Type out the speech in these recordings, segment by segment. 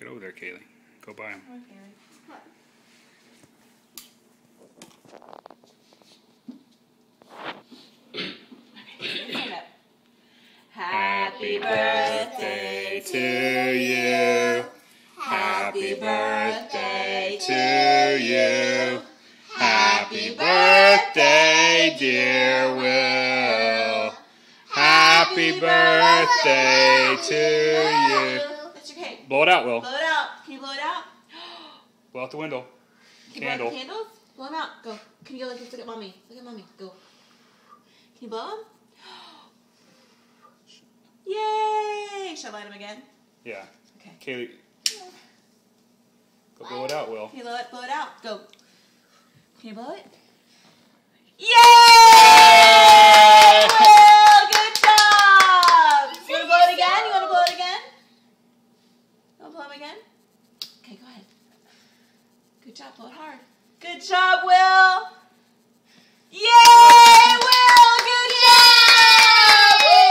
Get over there, Kaylee. Go by him. Come on, Kaylee. Stand up. Happy birthday to you. Happy birthday to you. Happy birthday, dear Will. Happy birthday to you. That's your cake. Blow it out, Will. Blow it out. Can you blow it out? Blow out the window. Can you blow out the candles? Blow them out. Go. Can you go like this? Look at mommy. Look at mommy. Go. Can you blow them? Yay! Shall I light them again? Yeah. Okay. Kaylee. Go blow it out, Will. Can you blow it out? Go. Can you blow it? Yay! Will! Good job! You want to blow it again? You want to blow it again? You want to blow them again? Okay, go ahead. Good job. Blow it hard. Good job, Will! Yay! Will! Good job! Woo!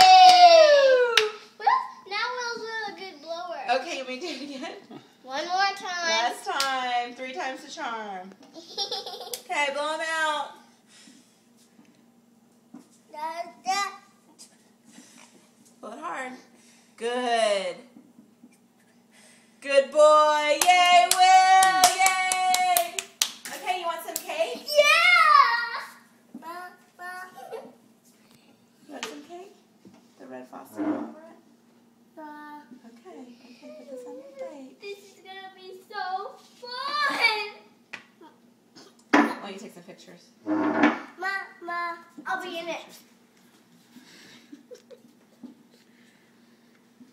Now Will's a good blower. Okay, you want me to do it again? One more time. Last time. 3 times the charm. Okay, blow them out. Blow it hard. Good. Good boy. Yay, Will. Yay. Okay, you want some cake? Yeah! You want some cake? The red frosting over it? Okay, put this on your plate. This is gonna be so fun! Why don't you take some pictures? Ma, I'll be in it.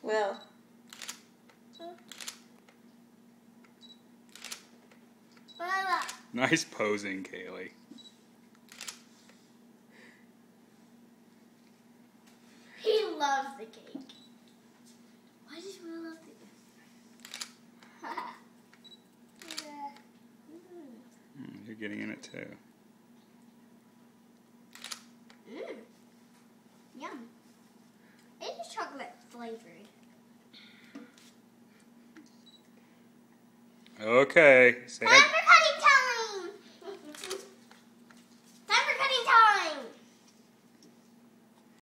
Will. Nice posing, Kaylee. He loves the cake. Why does Will love the You're getting in it too. Yum. It's chocolate flavored. Okay. Say hi.